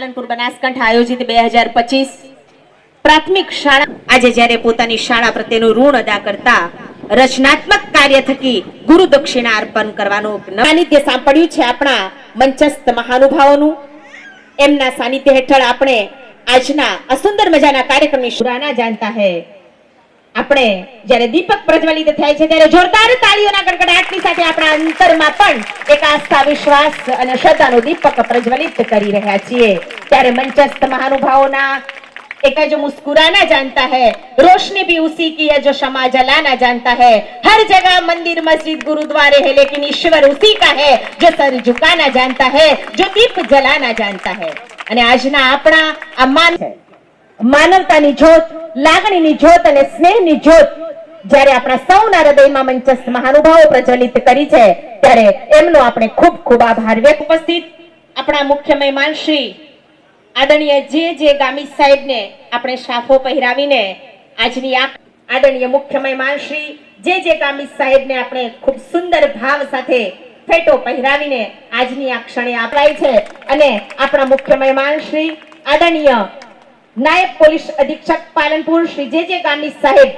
પાલનપુર બનાસકાંઠા આયોજિત 2025 પ્રાથમિક શાળા આજે જ્યારે પોતાની શાળા પ્રત્યેનું ઋણ અદા કરતા રચનાત્મક કાર્ય થકી ગુરુ દક્ષિણા અર્પણ કરવાનું સાનિધ્ય સાંપડ્યું છે આપણા મંચસ્થ મહાનુભાવોનું। એમના સાનિધ્ય હેઠળ આપણે આજના અસુંદર મજાના કાર્યક્રમની શુરાના જાણતા હે આપણે જ્યારે દીપક પ્રજ્વલિત થાય છે ત્યારે જોરદાર તાળીઓના ગડગડાટની સાથે આપણા અંતરમાં પણ એક આસ્થા વિશ્વાસ અને શ્રદ્ધાનો દીપક પ્રજ્વલિત કરી રહ્યા છીએ। ત્યારે મંચસ્થ મહાનુભાવોના एक जो मुस्कुराना जानता है रोशनी भी उसी की है जो क्षमा जलाना जानता है। हर जगह मंदिर मस्जिद गुरुद्वारे है लेकिन ईश्वर उसी का है जो सर झुकाना जानता है जो दीप जलाना जानता है। અને આજના આપણા આ માનવતાની જ્યોત લાગણીની જ્યોત અને સ્નેહની જ્યોત જ્યારે આપણા સૌના હૃદયમાં મંચસ્થ મહાનુભાવો પ્રજ્વલિત કરી છે ત્યારે એમનો આપણે ખૂબ ખૂબ આભાર વ્યક્ત ઉપસ્થિત આપણા મુખ્ય મહેમાન શ્રી આદરણીય જે ગામિત સાહેબ ને આપણે શાફો પહેરાવીને આજની આદરણીય મુખ્ય મહેમાન શ્રી જે ગામિત સાહેબ ને આપણે ખૂબ સુંદર ભાવ સાથે ફેટો પહેરાવીને આજની આ ક્ષણે આપાય છે। અને આપણા મુખ્ય મહેમાન શ્રી આદરણીય નાયબ પોલીસ અધિક્ષક પાલનપુર શ્રી જે ગામિત સાહેબ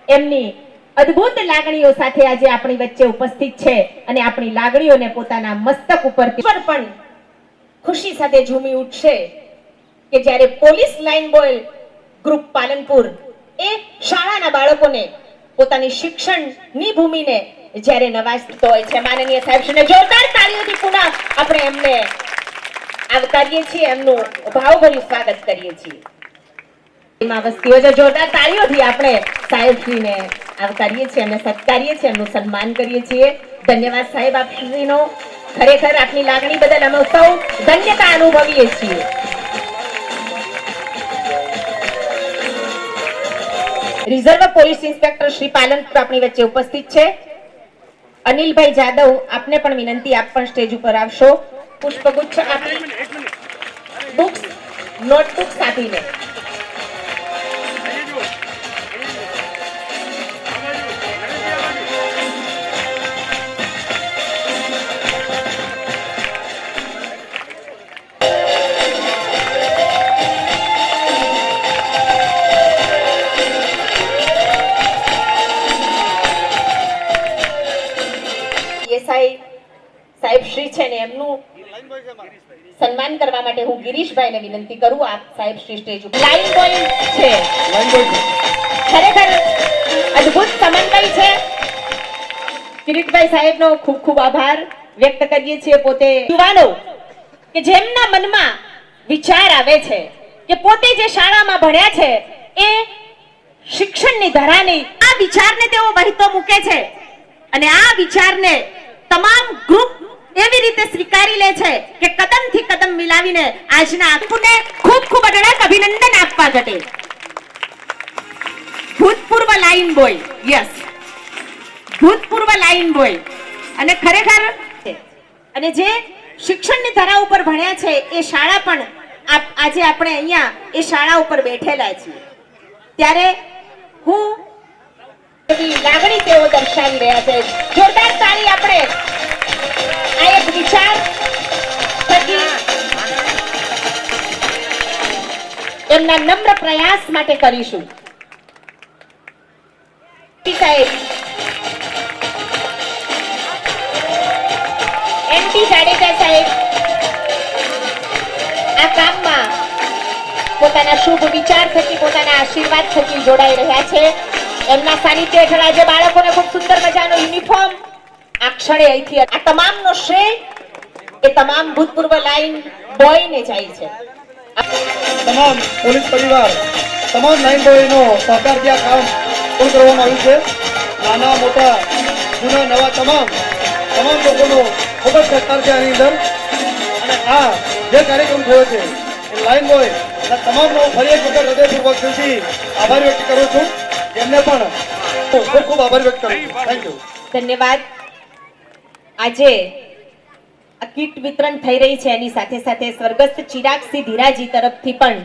એમની અદ્ભુત લાગણીઓ સાથે આજે આપણી વચ્ચે ઉપસ્થિત છે અને આપણી લાગણીઓને પોતાના મસ્તક ઉપરથી પણ ખુશી સાથે ઝૂમી ઉઠશે કે જ્યારે police line boy group Palanpur એ શાળાના બાળકોને પોતાની શિક્ષણની ભૂમિને જ્યારે નવાજતો હોય છે। માનનીય સાહેબશ્રીને જોરદાર તાળીઓથી પુનઃ આપણે એમને આવકારીએ છીએ, એમનું ભાવભર્યું સ્વાગત કરીએ છીએ। એમાં વસ્તીઓ જો જોરદાર તાળીઓથી આપણે સાહેબશ્રીને આવકારીએ છીએ, એમને સત્કારીએ છીએ, એમનું સન્માન કરીએ છીએ। ધન્યવાદ સાહેબ આપશ્રીનો, ખરેખર આપની લાગણી બદલ અમે સૌ ધન્યતા અનુભવીએ છીએ। Reserve police inspector Shri Palanpur આપણી વચ્ચે ઉપસ્થિત છે। અનિલભાઈ જાદવ આપને પણ વિનંતી, આપ પણ સ્ટેજ ઉપર આવશો। પુષ્પગુચ્છ આપી બુક્સ નોટબુક્સ આપીને સાહેબ શ્રી છે ને એમનું સન્માન કરવા માટે હું ગિરીશભાઈને વિનંતી કરું। આપ સાહેબ શ્રી સ્ટેજ ઉપર લાઈન બોય છે, ખરેખર અદ્ભુત સમન્વય છે। કિરીટભાઈ સાહેબનો ખૂબ ખૂબ આભાર વ્યક્ત કરીએ છીએ। પોતે યુવાનો કે જેમના મનમાં વિચાર આવે છે કે પોતે જે શાળામાં ભણ્યા છે એ શિક્ષણની ધરાની આ વિચારને તેઓ વહેતો મૂકે છે અને આ વિચારને તમામ ગ્રુપ એવી રીતે સ્વીકારી લે છે કે કદમથી કદમ મિલાવીને આજના આપને ખૂબ ખૂબ અઢળક અભિનંદન આપવા ઘટે। ભૂતપૂર્વ લાઈન બોય, યસ, ભૂતપૂર્વ લાઈન બોય અને ખરેખર અને જે શિક્ષણની ધરા ઉપર ભણ્યા છે એ શાળા પણ આજે આપણે અહીંયા એ શાળા ઉપર બેઠેલા છીએ ત્યારે હું લાગણી તેઓ દર્શાવી રહ્યા છે। જોરદાર તાળી આપણે આ એક વિચાર થકી એમના નમ્ર પ્રયાસ માટે કરીશું। સાહેબ એમટી જાડેજા સાહેબ આ કામમાં પોતાના શુભ વિચાર થકી પોતાના આશીર્વાદ થકી જોડાઈ રહ્યા છે। એમના સાનિધ્ય હેઠળ આજે બાળકોને ખૂબ સુંદર મજાનો યુનિફોર્મ આ ક્ષણે અહીંથી આ તમામનો શ્રેય એ તમામ ભૂતપૂર્વ લાઈન બોયને જાય છે। તમામ પોલીસ પરિવાર, તમામ લાઈન બોયનો સહકારથી આ કામ પૂર્ણ કરવામાં આવ્યું છે। નાના મોટા જૂના નવા તમામ લોકોનો ખૂબ જ સહકાર છે આની અંદર। અને આ જે કાર્યક્રમ થયો છે એ લાઈન બોય તમામનો ફરી એક વખત હૃદયપૂર્વક દિલથી આભાર વ્યક્ત કરું છું। એમને પણ ખૂબ ખૂબ આભાર વ્યક્ત કરું છું। થેન્ક યુ, ધન્યવાદ। આજે આ કીટ વિતરણ થઈ રહી છે એની સાથે સાથે સ્વર્ગસ્થ ચિરાગસિંહ ધીરાજી તરફથી પણ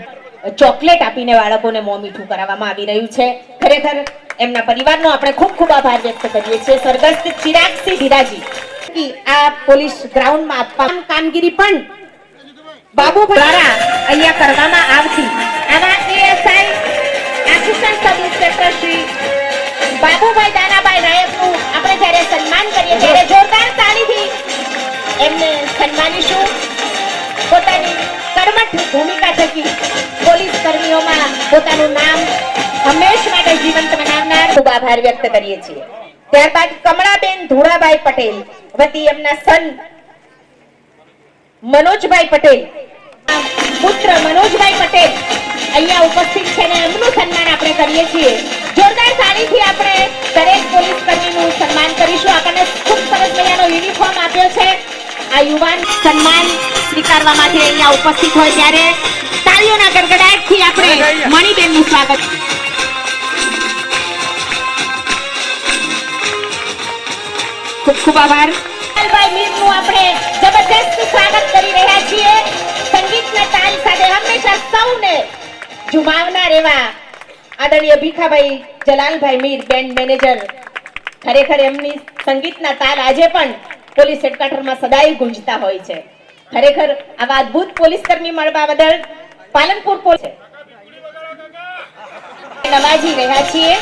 ચોકલેટ આપીને બાળકોને મોં મીઠું કરાવવામાં આવી રહ્યું છે। ખરેખર એમના પરિવારનો આપણે ખૂબ ખૂબ આભાર વ્યક્ત કરીએ છીએ। સ્વર્ગસ્થ ચિરાગસિંહ ધીરાજી આ પોલીસ ગ્રાઉન્ડમાં આપવા કામગીરી પણ બાબુ દ્વારા અહીંયા કરવામાં આવતી આવા ASI assistant sub inspector Shri Babubhai Danabhai નાયકનું આપણે જ્યારે સન્માન કરીએ ત્યારે જોરદાર તાળીથી એમને સન્માનીશું. પોતાની કર્મઠ ભૂમિકા થકી પોલીસ કર્મીઓમાં પોતાનું નામ હંમેશ માટે જીવંત બનાવનાર ખૂબ આભાર વ્યક્ત કરીએ છીએ. ત્યારબાદ કમળાબેન ધુળાભાઈ પટેલ વતી એમના સન મનોજભાઈ પટેલ પુત્ર મનોજભાઈ પટેલ અહીંયા ઉપસ્થિત છે ને એમનું સન્માન આપણે કરીએ છીએ. જોરદાર તાળીથી આપણે દરેક પોલીસ કર્મીનું સન્માન કરીશું. આપણને ખૂબ સરસ મજાનો યુનિફોર્મ આપ્યો છે. આ યુવાન સન્માન સ્વીકારવા માટે અહીંયા ઉપસ્થિત હોય ત્યારે તાળીઓના ગડગડાટથી આપણે મણિબેનનું સ્વાગત. ખૂબ ખૂબ આભાર. ભાઈ મીરનું આપણે જબરદસ્ત સ્વાગત કરી રહ્યા છીએ. સંગીતના તાલ સાથે હંમેશા સૌને ઝુમાવનાર એવા આદરણીય ભીખાભાઈ જલાલભાઈ મીર બેન્ડ મેનેજર. ખરેખર એમની સંગીતના તાલ આજે પણ પોલીસ હેડક્વાર્ટરમાં સદાય ગુંજતા હોય છે. ખરેખર આવા અદ્ભુત પોલીસ કર્મી મળવા બદલ પાલનપુર પોલીસ નવાજી રહ્યા છીએ.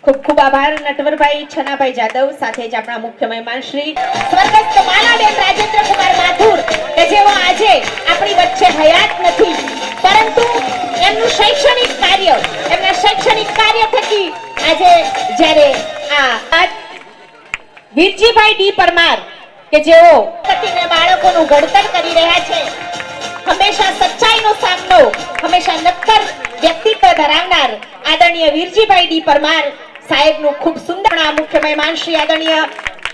ખૂબ ખૂબ આભાર નટવરભાઈ છનાભાઈ જાદવ સાથે જ આપણા મુખ્ય મહેમાન શ્રી સ્વર્ગસ્થ માલાબેન રાજેન્દ્ર કુમાર માથુર કે જેઓ આજે આપણી વચ્ચે હયાત નથી પરંતુ એમનું શૈક્ષણિક કાર્ય એમના શૈક્ષણિક કાર્ય થકી આજે જ્યારે આ વીરજીભાઈ ડી પરમાર કે જેઓ પતિને બાળકોનું ઘડતર કરી રહ્યા છે. હંમેશા સચ્ચાઈનો સામનો હંમેશા નક્કર વ્યક્તિત્વ ધરાવનાર આદરણીય વીરજીભાઈ ડી પરમાર સાહેબનું ખૂબ સુંદર મુખ્ય મહેમાન શ્રી આદરણીય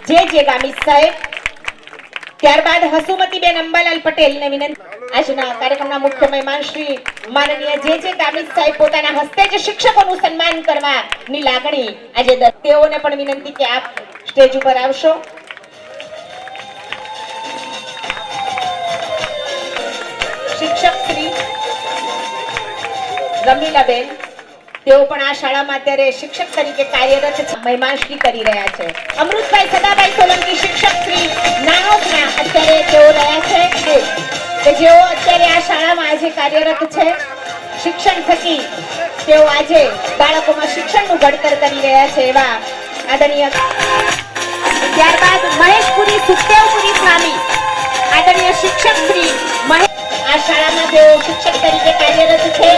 જે ગામિત સાહેબ. ત્યારબાદ હસુમતીબેન અંબાલાલ પટેલને વિનંતી. આજના કાર્યક્રમના મુખ્ય મહેમાન શ્રી માનનીય જે ગામિત સાહેબ પોતાના હસ્તે જ શિક્ષકોનું સન્માન કરવાની લાગણી આજે તેઓને પણ વિનંતી કે આપ સ્ટેજ ઉપર આવશો. શિક્ષક શ્રી રમીલાબેન તેઓ પણ આ શાળામાં અત્યારે શિક્ષક તરીકે કાર્યરત મહેમાનશ્રી કરી રહ્યા છે. અમૃતભાઈ સદાભાઈ સોલંકી શિક્ષક શ્રી નાનોદના અત્યારે તેઓ રહ્યા છે કે જેઓ અત્યારે આ શાળામાં આજે કાર્યરત છે. શિક્ષણ થકી તેઓ આજે બાળકોમાં શિક્ષણનું ઘડતર કરી રહ્યા છે એવા આદરણીય. ત્યારબાદ મહેશપુરી સુખદેવપુરી સ્વામી આદરણીય શિક્ષક શ્રી આ શાળામાં તેઓ શિક્ષક તરીકે કાર્યરત છે.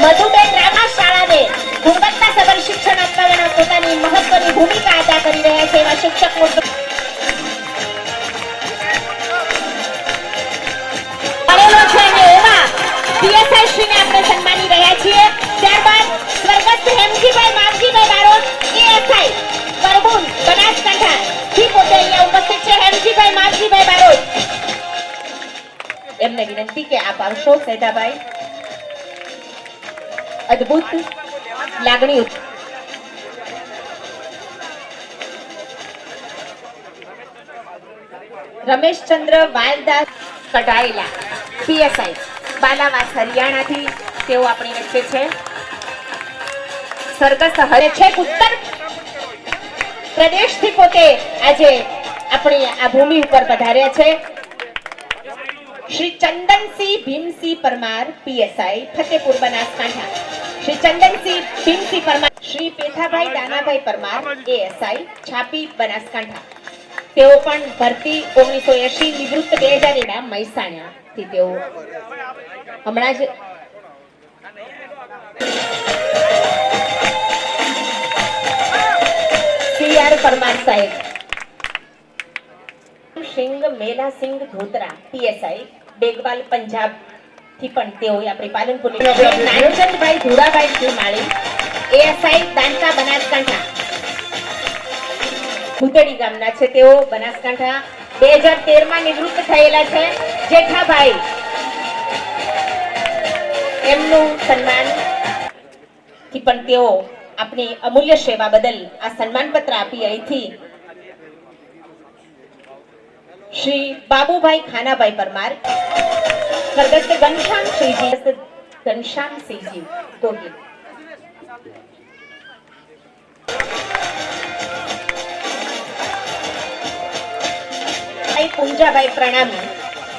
મધુબેન રામા શાળાને ગુણવત્તાસભર શિક્ષણ અપાવવામાં પોતાની મહત્વની ભૂમિકા અદા કરી રહ્યા છે એવા શિક્ષક કરેલો છે અને એવા પીએસઆઈ શ્રીને આપણે સન્માની રહ્યા છીએ. ત્યારબાદ સ્વર્ગસ્થ હેમજીભાઈ માવજીભાઈ બારોટ એએસઆઈ કરબુન બનાસકાંઠા થી પોતે અહીંયા ઉપસ્થિત છે. હેમજીભાઈ માવજીભાઈ બારોટ એમને વિનંતી કે આપ આવશો. સૈદાભાઈ અદ્ભુત લાગણી રમેશચંદ્ર વાલદાસ કઢાયેલા પીએસઆઈ બાલાવાસ હરિયાણાથી તેઓ આપણી વચ્ચે છે. સ્વર્ગસ્થ હરે છે ઉત્તર પ્રદેશથી પોતે આજે આપણી આ ભૂમિ ઉપર પધાર્યા છે. શ્રી ચંદનસિંહ ભીમસિંહ પરમાર પીએસઆઈ ફતેપુર બનાસકાંઠા. શ્રી ચંદનસિંહ ભીમસિંહ પરમાર. શ્રી પેથાભાઈ દાનાભાઈ પરમાર એએસઆઈ છાપી બનાસકાંઠા. તેઓ પણ ભરતી 1980 નિવૃત્ત 2001 મહેસાણા થી તેઓ હમણાં જ સીઆર પરમાર સાહેબ. સિંહ મેલા સિંહ ધોતરા પીએસઆઈ બેગવાલ પંજાબ થી પણ તેઓ આપણી પાલનપુર. નાનચંદભાઈ ધુરાભાઈ ધુમાળી એએસઆઈ દાંતા બનાસકાંઠા ભૂતડી ગામના છે તેઓ બનાસકાંઠા. 2013 માં નિવૃત્ત થયેલા છે. જેઠાભાઈ એમનું સન્માન થી પણ તેઓ આપણી અમૂલ્ય સેવા બદલ આ સન્માનપત્ર આપી અહીંથી શ્રી બાબુભાઈ ખાનાભાઈ પરમાર સ્વર્ગસ્થ ઘનશ્યામસિંહજી ગોહિલ. PSI Punjabhai Pranami,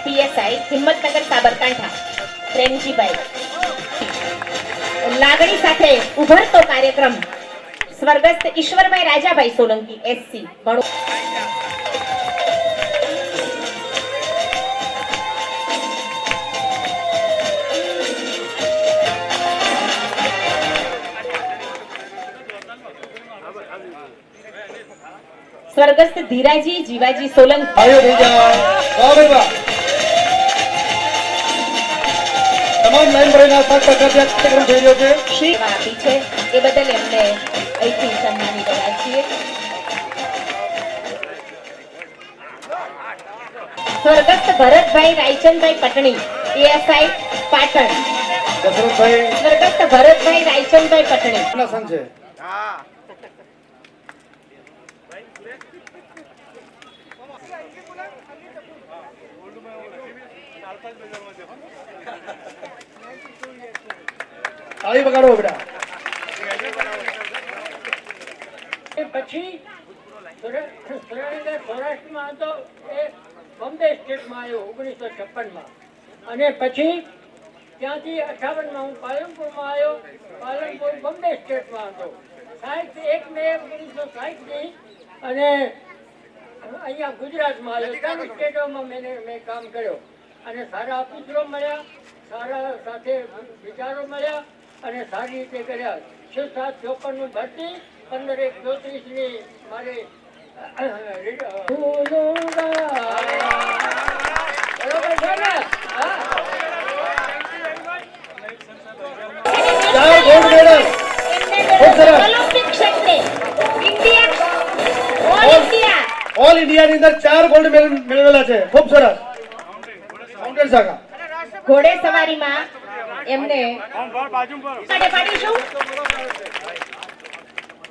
PSI Himmatnagar Sabarkantha Premjibhai. લાગણી સાથે ઉભરતો કાર્યક્રમ સ્વર્ગસ્થ ઈશ્વરભાઈ રાજાભાઈ સોલંકી એસસી ભણો. સ્વર્ગસ્થ ધીરાજી જીવાજી સોલંકી. આયો થઈ જાઓ. વાહ ભાઈ વાહ. તમામ લાઈન ભરીના સાત ટકા કાર્યક્રમ થઈ રહ્યો છે. શ્રી આપી છે એ બદલ એમને અહીંથી સન્માનિત કર્યા છીએ. સ્વર્ગસ્થ ભરતભાઈ રાયચંદભાઈ પટણી, પીએસઆઈ પાટણ. દશરથભાઈ સ્વર્ગસ્થ ભરતભાઈ રાયચંદભાઈ પટણી. ના સંઘ છે. તાળી વગાડો બેટા. પછી સૌરાષ્ટ્રમાં હતો એ બોમ્બે સ્ટેટમાં આવ્યો 1956માં, અને પછી ત્યાંથી 58માં હું પાલનપુરમાં આવ્યો. પાલનપુર બોમ્બે સ્ટેટમાં હતો. 1 મે 1960ની અને અહીંયા ગુજરાતમાં આવ્યો. 3 સ્ટેટોમાં મેં કામ કર્યો અને સારા ઓફિસરો મળ્યા, સારા સાથે વિચારો મળ્યા અને સારી રીતે કર્યા. 6-7-54 નું ભરતી, 15-1-34 મારે બરોબર છે ને? હા. 4 ગોલ્ડ મેડલ. ખૂબ સરસ. ઓલિમ્પિક ક્ષેત્રે ઇન્ડિયા ઓલ ઇન્ડિયાની અંદર 4 ગોલ્ડ મેડલ મેળવેલા છે. ખૂબ સરસ. માઉન્ટેન શાખા. ઘોડે સવારીમાં એમને માટે પાડીશું.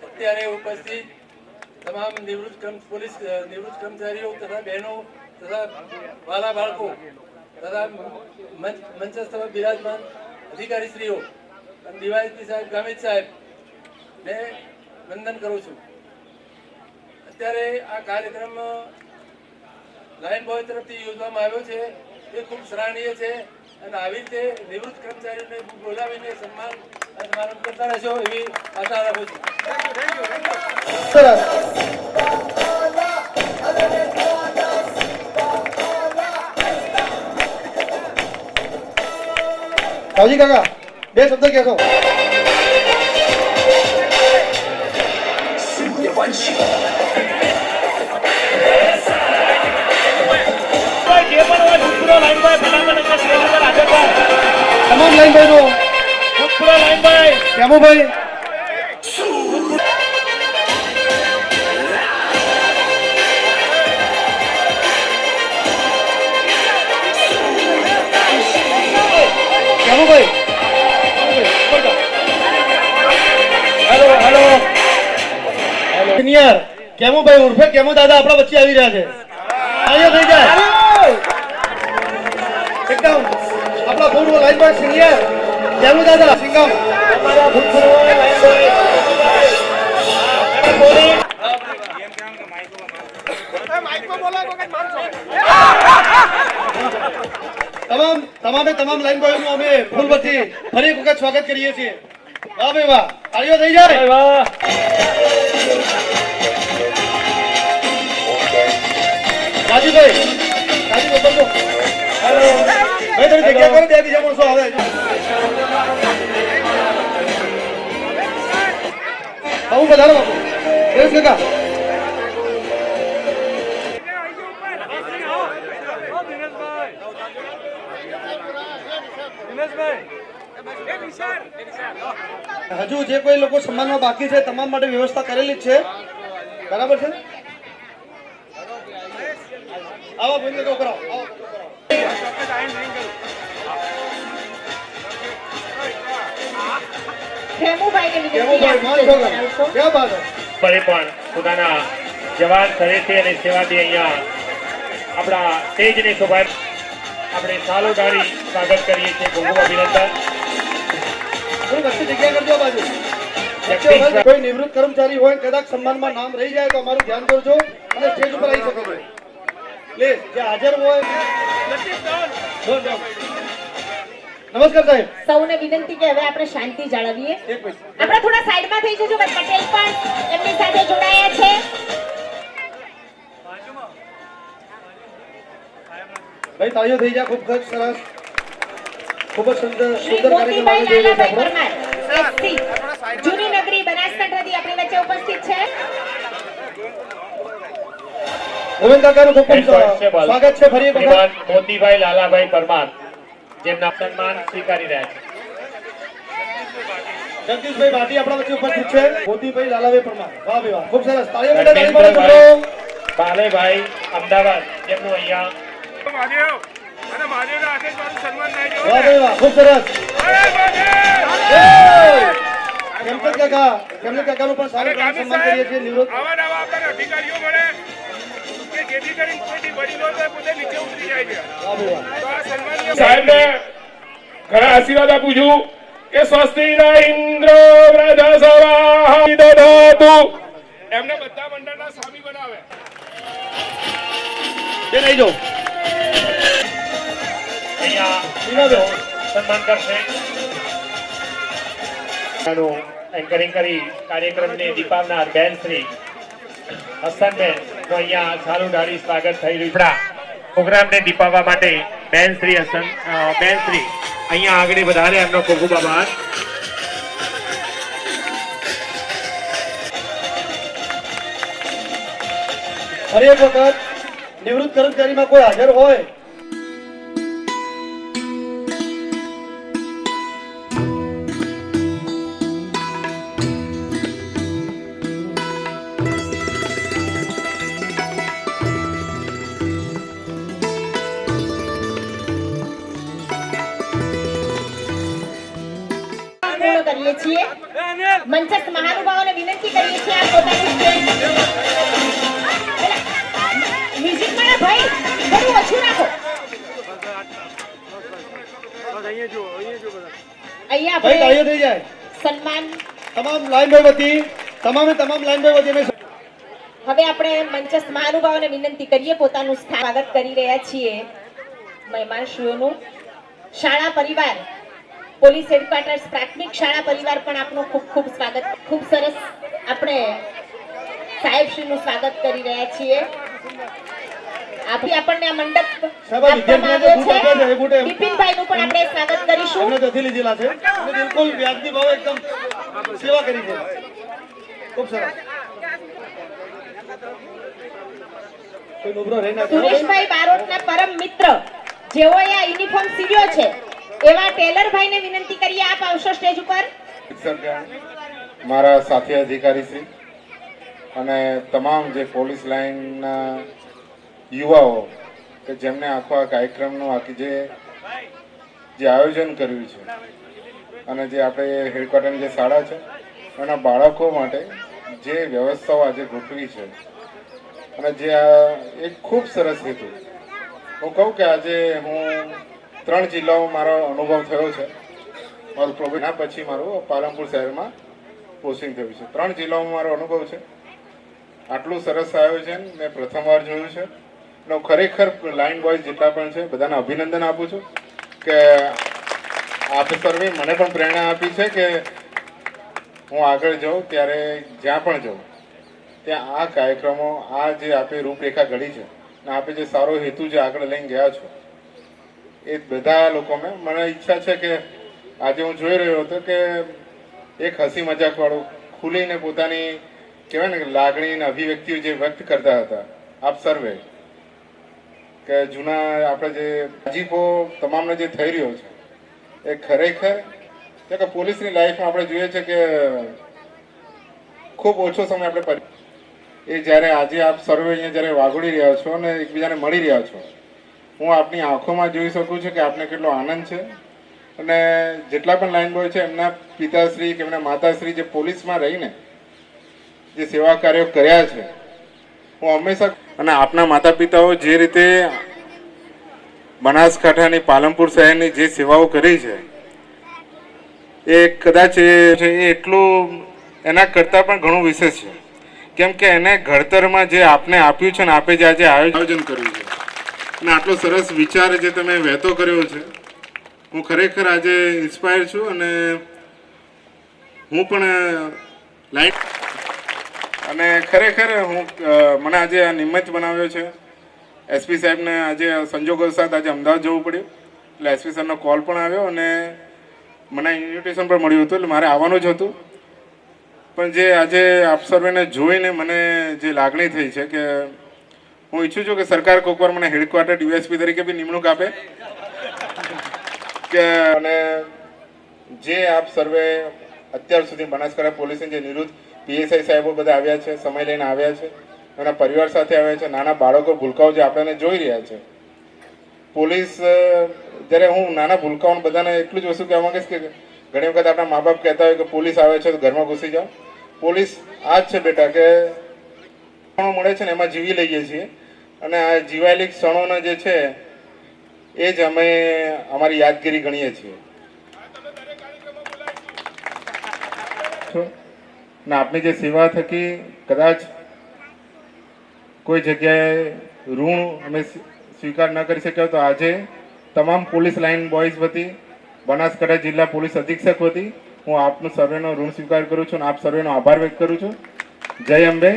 અત્યારે ઉપસ્થિત તમામ પોલીસ નિવૃત્ત કર્મચારીઓ તથા બહેનો તથા વાલા બાળકો તથા મંચસ્થ બિરાજમાન અધિકારીશ્રીઓ અને ડીવાયએસપી સાહેબ, ગામિત સાહેબ ને વંદન કરું છું. અત્યારે આ કાર્યક્રમ લાયન બોય તરફથી યોજવામાં આવ્યો છે. એ ખૂબ સરાહનીય છે અને આવી રીતે નિવૃત્ત કર્મચારીઓને બોલાવીને સન્માન અને સમારંભ કરતા રહેશો એવી આશા રાખું છું. સરસ. સાવજી કાકા 2 શબ્દ કહેશો. તમામ લાઈન ભાઈનો કેમુભાઈ કેમુભાઈ હેલો હેલો સિનિયર કેમુભાઈ ઉર્ફે કેમુ દાદા આપણા વચ્ચે આવી રહ્યા છે. આયો થઈ જાય એકદમ આપણા પૂર્વ લાઈન પર સિનિયર કેમુ દાદા સિંગમ અમારા ભૂતપૂર્વ લાઈન બોય તમામ લાઈન બોયનું અમે ફૂલવતી ફરી એક વખત સ્વાગત કરીએ છીએ. વાહ ભાઈ વાહ. તાળીઓ થઈ જાય. વાહ. રાજુભાઈ બોલો. હેલો ભાઈ તમે જગ્યા કરો, 2 બીજા માણસો આવે. આવું વધારો બાપુ. સુરેશ કાકા હજુ જે કોઈ લોકો સન્માનમાં બાકી છે તમામ માટે વ્યવસ્થા કરેલી જ છે. બરાબર છે. આવો ભાઈ લોકો કરાવો. ખેમુભાઈને કેમુભાઈ માન ભગત ક્યાં બાત હે. પરે પણ પોતાના જવાન શરીરથી અને સેવાથી અહીંયા આપણા સ્ટેજની શોભા આપણે સાલો ગાડી સ્વાગત કરીએ છીએ. ખૂબ ખૂબ અભિનંદન. થોડી વચ્ચે જગ્યા કરજો બાજુ. કોઈ નિવૃત્ત કર્મચારી હોય કદાચ સન્માનમાં નામ રહી જાય તો અમારું ધ્યાન દોરજો અને સ્ટેજ ઉપર આવી શકો છો. પ્લીઝ જે હાજર હોય નમસ્કાર સાહેબ. સૌને વિનંતી કે હવે આપણે શાંતિ જાળવીએ. એક મિનિટ. આપણે થોડા સાઈડમાં થઈ જજો. ભાઈ પટેલ પણ એમની સાથે જોડાયા છે. ભાઈ તાળીઓ થઈ જાય. ખૂબ જ સરસ, ખૂબ જ સુંદર શ્રી સુંદર કાર્યક્રમ મોતીભાઈ આપણે જોઈ રહ્યા લાલાભાઈ છે આપણો. પરમાર એસસી જૂની નગરી બનાસકાંઠાથી આપણી વચ્ચે ઉપસ્થિત છે. ગોવિંદ કાકાનું ખૂબ ખૂબ કોન્સ્ટેબલ સ્વાગત છે ફરી એક વખત. શ્રીમાન મોતીભાઈ લાલાભાઈ પરમાર જેમના સન્માન સ્વીકારી રહ્યા છે. જગદીશભાઈ ભાટી આપણા વચ્ચે ઉપસ્થિત છે. મોતીભાઈ લાલાભાઈ પરમાર. વાહ ભાઈ વાહ, ખૂબ સરસ. તાળીઓ બધા તાળી પાડો છોકરો. ધર્મેન્દ્રભાઈ બાલેભાઈ અમદાવાદ જેમનું અહીંયા વાહ ભાઈ વાહ, ખૂબ સરસ. કેમચંદ કાકા, કેમચંદ કાકાનું પણ સારું કામ સન્માન કરીએ છીએ. નિવૃત્ત આવા નવા આપણા અધિકારીઓ મળે કે જેથી કરીને કોઈ વડીલો તો પોતે નીચે ઉતરી જાય છે. વાહ ભાઈ વાહ. તો આ સન્માનીય સાહેબને ઘણા આશીર્વાદ આપું છું કે સ્વસ્તિ ન ઇન્દ્ર વ્રજસવાહ દધાતુ. એમને બધા મંડળના સ્વામી બનાવે. બે લઈ જાઓ. અહીંયા ટીનાબેન. સન્માન કરશે. એન્કરિંગ કરી કાર્યક્રમને દીપાવનાર બેન શ્રી હસનબેન નું અહીંયા સારું ઢાળી સ્વાગત થઈ રહ્યું છે. પ્રોગ્રામને દીપાવવા માટે બેન શ્રી અહીંયા આગળ વધારે એમનો ખૂબ ખૂબ આભાર. ફરી એક વખત નિવૃત્ત કર્મચારીમાં કોઈ હાજર હોય પૂર્ણ કરીએ છીએ. મંચસ્થ મહાનુભાવોને વિનંતી કરીએ છીએ આ પોતાની મ્યુઝિક માં ભાઈ થોડું ઓછું રાખો. અહીંયા ભાઈ તાળીઓ આપણે થઈ જાય. સન્માન તમામ લાઈનભાઈ વતી તમામ લાઈનભાઈ વતી અમે હવે આપણે મંચસ્થ મહાનુભાવોને વિનંતી કરીએ પોતાનું સ્વાગત કરી રહ્યા છીએ. મહેમાનશ્રીઓનું શાળા પરિવાર પોલીસ હેડક્વાર્ટર્સ પ્રાથમિક શાળા પરિવાર પણ આપનું ખૂબ ખૂબ સ્વાગત. ખૂબ સરસ આપણે સાહેબશ્રીનું સ્વાગત કરી રહ્યા છીએ. આપી આપણને આ મંડપ સાહેબ, આ આપવામાં વિદ્યાર્થીઓને આવ્યો બૂટ આપ્યા છે, એ બૂટ છે. એમ. બિપિનભાઈનું પણ આપણે સ્વાગત કરીશું. એમને ત્યાંથી લીધેલા છે અને બિલકુલ વ્યાજબી ભાવે એકદમ સેવા કરી છે. ખૂબ સરસ. કોઈ ઉભરો રહી ના જાય. સુરેશભાઈ બારોટના પરમ મિત્ર જેઓએ આ યુનિફોર્મ સીવ્યો છે એવા ટેલરભાઈને વિનંતી કરીએ આપ આવશો સ્ટેજ ઉપર. મારા સાથી અધિકારી શ્રી અને તમામ જે પોલીસ લાઇનના યુવાઓ કે જેમને આખો આ કાર્યક્રમનું આખી જે આયોજન કર્યું છે અને જે આપણે હેડક્વાર્ટરની જે શાળા છે એના બાળકો માટે જે વ્યવસ્થાઓ આજે ગોઠવી છે અને જે આ એક ખૂબ સરસ હેતુ. હું કહું કે આજે હું 3 જિલ્લાઓમાં મારો અનુભવ થયો છે. મારું પ્રોગ્રામ પછી મારું પાલનપુર શહેરમાં પોસ્ટિંગ થયું છે. 3 જિલ્લાઓમાં મારો અનુભવ છે. આટલું સરસ આયોજન મેં પ્રથમવાર જોયું છે. હું ખરેખર લાઇન બોયઝ જેટલા પણ છે બધાને અભિનંદન આપું છું કે આપે સર્વે મને પણ પ્રેરણા આપી છે કે હું આગળ જાઉં ત્યારે જ્યાં પણ જાઉં ત્યાં આ કાર્યક્રમો આ જે આપે રૂપરેખા ઘડી છે અને આપે જે સારો હેતુ જે આગળ લઈને ગયા છો એ બધા લોકોને મને ઈચ્છા છે કે આજે હું જોઈ રહ્યો હતો કે એક હસી મજાકવાળું ખુલીને પોતાની કહેવાય ને કે લાગણી અને અભિવ્યક્તિઓ જે વ્યક્ત કરતા હતા આપ સર્વે કે જૂના આપણે જે રાજીપો તમામને જે થઈ રહ્યો છે એ ખરેખર કે પોલીસની લાઈફમાં આપણે જોઈએ છે કે ખૂબ ઓછો સમય આપણે એ જ્યારે આજે આપ સર્વે અહીંયા જ્યારે વાગોડી રહ્યા છો અને એકબીજાને મળી રહ્યા છો હું આપની આંખોમાં જોઈ શકું છું કે આપને કેટલો આનંદ છે અને જેટલા પણ લાઈન બોય છે એમના પિતાશ્રી કે એમના માતાશ્રી જે પોલીસમાં રહીને જે સેવા કાર્યો કર્યા છે હું હંમેશા અને આપના માતા પિતાઓ જે રીતે બનાસકાંઠાની પાલનપુર શહેરની જે સેવાઓ કરી છે એ કદાચ એ એટલું એના કરતાં પણ ઘણું વિશેષ છે કેમ કે એને ઘડતરમાં જે આપને આપ્યું છે ને આપે જે આજે આયોજન કર્યું છે અને આટલો સરસ વિચાર જે તમે વહેતો કર્યો છે, હું ખરેખર આજે ઇન્સ્પાયર છું અને હું પણ લાઈન અને ખરેખર હું મને આજે આ નિમિત્ત બનાવ્યો છે. એસપી સાહેબને આજે સંજોગો સાથે આજે અમદાવાદ જવું પડ્યું, એટલે એસપી સાહેબનો કોલ પણ આવ્યો અને મને ઇન્વિટેશન પણ મળ્યું હતું, એટલે મારે આવવાનું જ હતું. પણ જે આજે આપ સર્વેને જોઈને મને જે લાગણી થઈ છે કે હું ઈચ્છું છું કે સરકાર કોઈક વાર મને હેડક્વાર્ટર ડીએસપી તરીકે બી નિમણૂક આપે કે અને જે આપ સર્વે અત્યાર સુધી બનાસકાંઠા પોલીસની જે નિવૃત્ત પીએસઆઈ સાહેબો બધા આવ્યા છે, સમય લઈને આવ્યા છે, એમના પરિવાર સાથે આવ્યા છે, નાના બાળકો ભૂલકાઓ જે આપણને જોઈ રહ્યા છે. પોલીસ જ્યારે હું નાના ભૂલકાઓને બધાને એટલું જ વસ્તુ કહેવા માંગીશ કે ઘણી વખત આપણા મા બાપ કહેતા હોય કે પોલીસ આવે છે તો ઘરમાં ઘૂસી જાઓ. પોલીસ આ જ છે બેટા કે ક્ષણો મળે છે ને એમાં જીવી લઈએ છીએ, અને આ જીવાયેલી ક્ષણોને જે છે એ જ અમે અમારી યાદગીરી ગણીએ છીએ. ને આપની જે સેવા થકી કદાચ કોઈ જગ્યાએ ઋણ અમે સ્વીકાર ન કરી શક્યા તો આજે તમામ પોલીસ લાઇન બોયઝ વતી, બનાસકાંઠા જિલ્લા પોલીસ અધિક્ષક વતી હું આપનું સર્વેનો ઋણ સ્વીકાર કરું છું અને આપ સર્વેનો આભાર વ્યક્ત કરું છું. જય અંબે.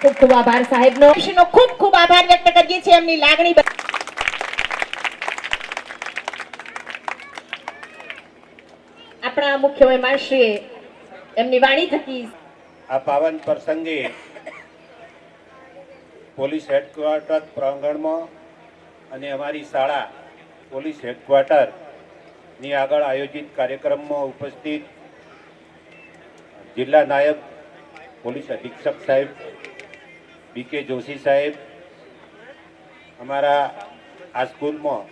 ખૂબ ખૂબ આભાર સાહેબનો. ખૂબ ખૂબ આભાર વ્યક્ત કરીએ છીએ એમની લાગણી. આપણા મુખ્ય મહેમાનશ્રીએ એમની વાણી થકી આ પાવન પ્રસંગે પોલીસ હેડક્વાર્ટર પ્રાંગણમાં અને અમારી શાળા પોલીસ હેડક્વાર્ટરની આગળ આયોજિત કાર્યક્રમમાં ઉપસ્થિત જિલ્લા નાયબ પોલીસ અધિક્ષક સાહેબ બીકે જોશી સાહેબ, અમારા આ સ્કૂલમાં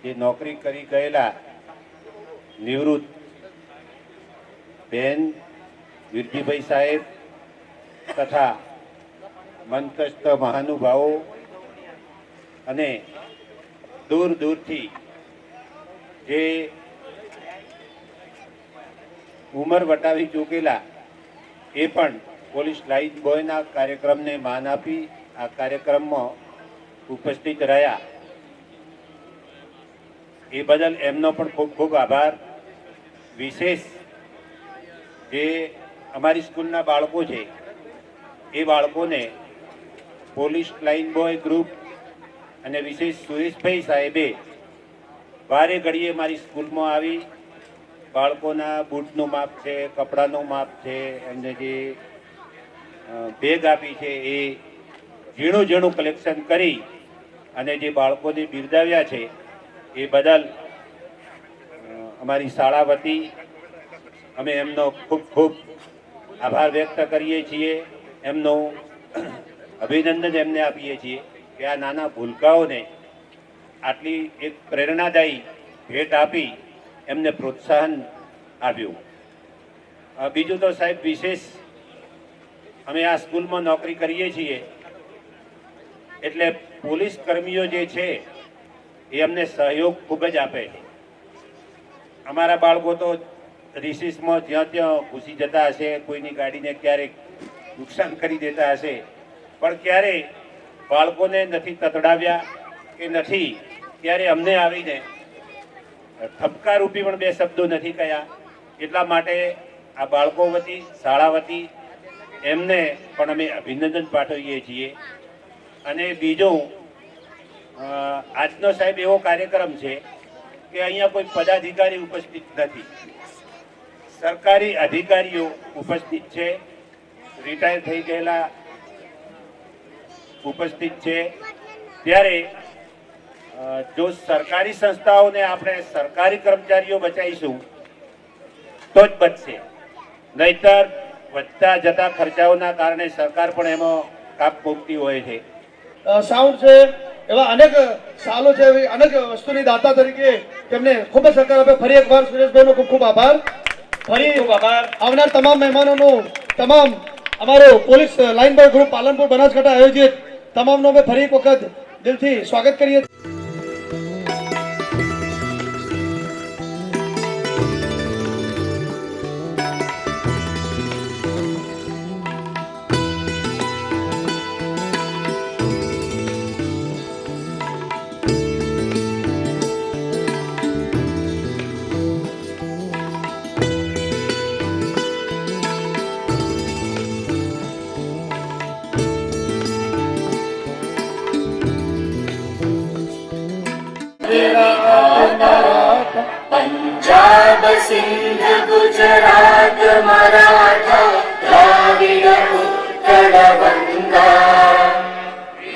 જે નોકરી કરી ગયેલા નિવૃત્ત બેન વીરજીભાઈ સાહેબ તથા મંતસ્થ મહાનુભાવો અને દૂર દૂરથી જે ઉંમર વટાવી ચૂકેલા એ પણ પોલીસ લાઇન બોયના કાર્યક્રમને માન આપી આ કાર્યક્રમમાં ઉપસ્થિત રહ્યા એ બદલ એમનો પણ ખૂબ ખૂબ આભાર. વિશેષ જે અમારી સ્કૂલના બાળકો છે એ બાળકોને પોલીસ લાઇન બોય ગ્રુપ અને વિશેષ સુરેશભાઈ સાહેબે વારે ઘડીએ મારી સ્કૂલમાં આવી બાળકોના બૂટનું માપ છે, કપડાનું માપ છે, એમને જે બેગ આપી છે એ ઝીણું ઝીણું કલેક્શન કરી અને જે બાળકોને બિરદાવ્યા છે એ બદલ અમારી શાળા વતી અમે એમનો ખૂબ ખૂબ આભાર વ્યક્ત કરીએ છીએ. એમનો અભિનંદન એમને આપીએ છીએ કે આ નાના ભૂલકાઓને આટલી એક પ્રેરણાદાયી ભેટ આપી એમને પ્રોત્સાહન આપ્યું. બીજું તો સાહેબ વિશેષ અમે આ સ્કૂલમાં નોકરી કરીએ છીએ એટલે પોલીસ કર્મીઓ જે છે એ અમને સહયોગ ખૂબ જ આપે છે. અમારા બાળકો તો રિસીસમાં જ્યાં ત્યાં ઘૂસી જતા હશે, કોઈની ગાડીને ક્યારેક નુકસાન કરી દેતા હશે, પણ ક્યારેય બાળકોને નથી તતડાવ્યા કે નથી ત્યારે અમને આવીને ઠપકારૂપી પણ બે શબ્દો નથી કહ્યા. એટલા માટે આ બાળકો વતી, શાળા વતી એમને પણ અમે અભિનંદન પાઠવીએ છીએ. અને બીજું આજનો સાહેબ એવો કાર્યક્રમ છે કે અહીંયા કોઈ પદાધિકારી ઉપસ્થિત નથી, સરકારી અધિકારીઓ ઉપસ્થિત છે, રિટાયર થઈ ગયેલા ઉપસ્થિત છે. ત્યારે જો સરકારી સંસ્થાઓને આપણે સરકારી કર્મચારીઓ બચાવીશું તો જ બચશે, નહીતર વધતા જતા ખર્ચાઓના કારણે સરકાર પણ એમાં કાપ મૂકતી હોય છે. સાઉન્ડ છે, એવા અનેક સાલો છે, એવી અનેક વસ્તુની દાતા તરીકે તેમને ખૂબ જ સહકાર આપે. ફરી એકવાર સુરેશભાઈનો ખૂબ ખૂબ આભાર. ફરી આવનાર તમામ મહેમાનોનું, તમામ અમારો police line boy group Palanpur Banaskantha આયોજિત તમામનો અમે ફરી એક વખત દિલથી સ્વાગત કરીએ. सिंध गुजरात मराठा द्राविड उत्कल गंगा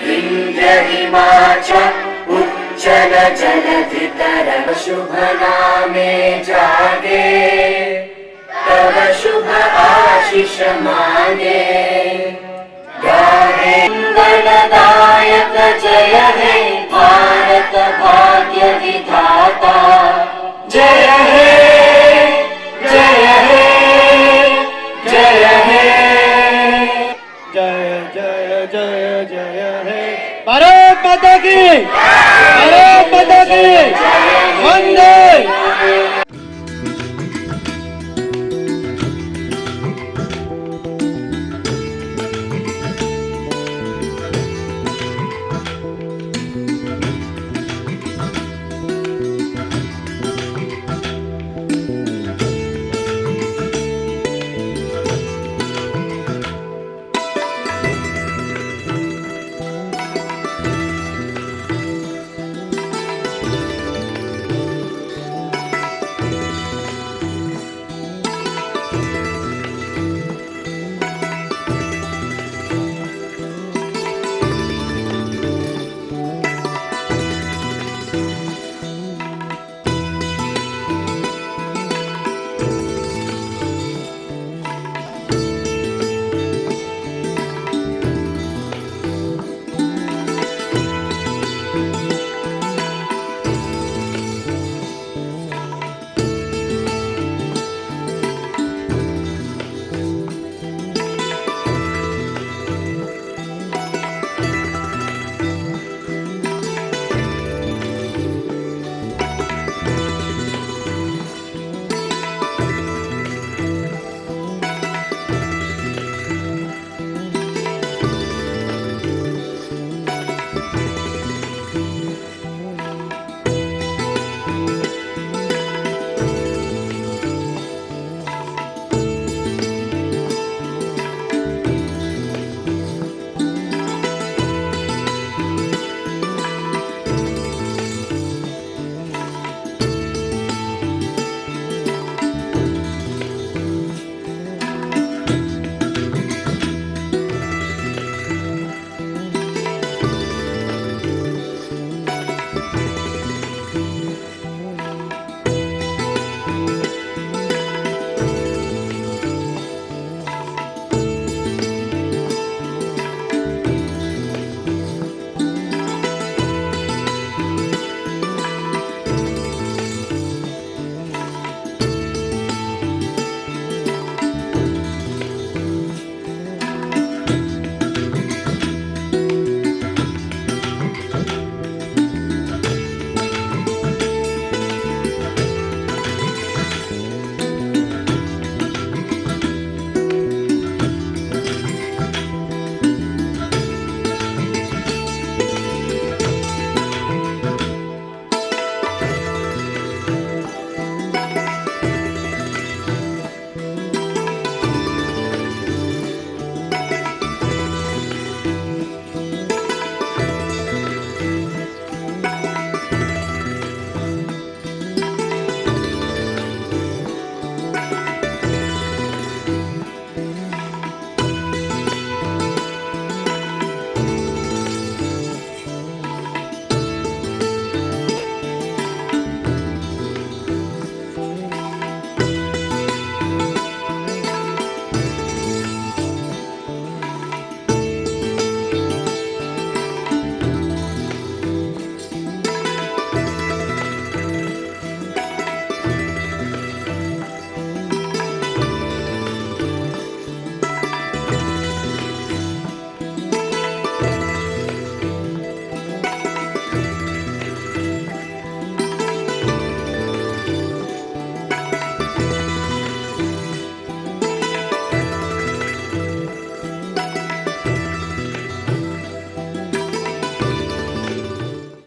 विंध्य हिमाचल उच्चल जलधि तरंग शुभ नामे जागे तव शुभ आशीष मांगे गाहे मंगलदायक जय हे भारत भाग्य विधाता